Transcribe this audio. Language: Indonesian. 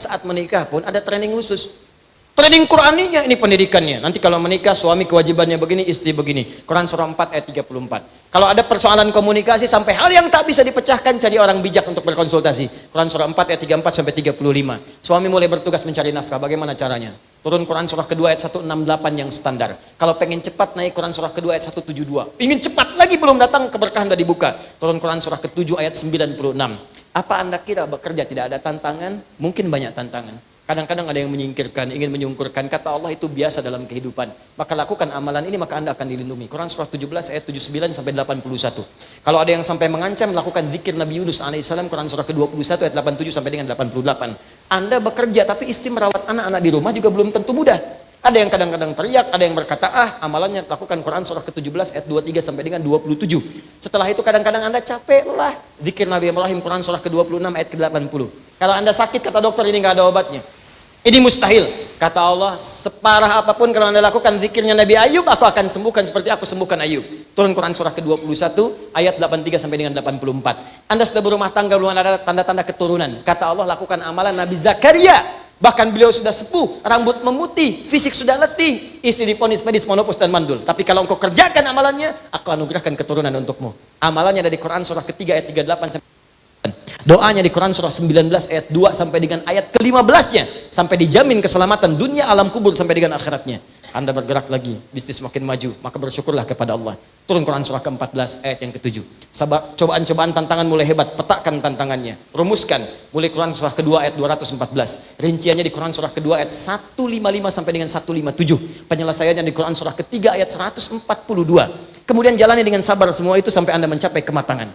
saat menikah pun ada training khusus. Training Qur'aninya ini pendidikannya. Nanti kalau menikah suami kewajibannya begini, istri begini. Quran surah 4 ayat 34. Kalau ada persoalan komunikasi sampai hal yang tak bisa dipecahkan, cari orang bijak untuk berkonsultasi. Quran surah 4 ayat 34 sampai 35. Suami mulai bertugas mencari nafkah. Bagaimana caranya? Turun Quran surah kedua ayat 168 yang standar. Kalau pengen cepat naik Quran surah kedua ayat 172. Ingin cepat lagi belum datang keberkahan sudah dibuka. Turun Quran surah ke-7 ayat 96. Apa Anda kira bekerja tidak ada tantangan? Mungkin banyak tantangan. Kadang-kadang ada yang menyingkirkan, ingin menyungkurkan. Kata Allah itu biasa dalam kehidupan. Maka lakukan amalan ini, maka Anda akan dilindungi. Quran surah 17 ayat 79 sampai 81. Kalau ada yang sampai mengancam, lakukan zikir Nabi Yunus alaihissalam. Quran surah ke-21 ayat 87 sampai dengan 88. Anda bekerja tapi istri merawat anak-anak di rumah juga belum tentu mudah. Ada yang kadang-kadang teriak, ada yang berkata, amalannya lakukan. Quran surah ke-17 ayat 23 sampai dengan 27. Setelah itu kadang-kadang Anda capek, lelah. Zikir Nabi Ibrahim Quran surah ke-26 ayat ke-80. Kalau Anda sakit, kata dokter, ini nggak ada obatnya. Ini mustahil. Kata Allah, separah apapun kalau Anda lakukan zikirnya Nabi Ayub, aku akan sembuhkan seperti aku sembuhkan Ayub. Turun Quran surah ke-21 ayat 83 sampai dengan 84. Anda sudah berumah tangga, belum ada tanda-tanda keturunan. Kata Allah, lakukan amalan Nabi Zakaria. Bahkan beliau sudah sepuh, rambut memutih, fisik sudah letih, istri divonis medis, monopus dan mandul. Tapi kalau engkau kerjakan amalannya, aku anugerahkan keturunan untukmu. Amalannya dari Quran surah ketiga ayat 38 sampai doanya di Quran surah 19 ayat 2 sampai dengan ayat ke-15-nya, sampai dijamin keselamatan dunia, alam kubur sampai dengan akhiratnya. Anda bergerak lagi, bisnis makin maju, maka bersyukurlah kepada Allah. Turun Quran surah ke-14 ayat yang ke-7. Sabar, cobaan-cobaan tantangan mulai hebat, petakan tantangannya, rumuskan. Mulai Quran surah kedua ayat 214. Rinciannya di Quran surah kedua ayat 155 sampai dengan 157. Penyelesaiannya di Quran surah ketiga ayat 142. Kemudian jalani dengan sabar semua itu sampai Anda mencapai kematangan.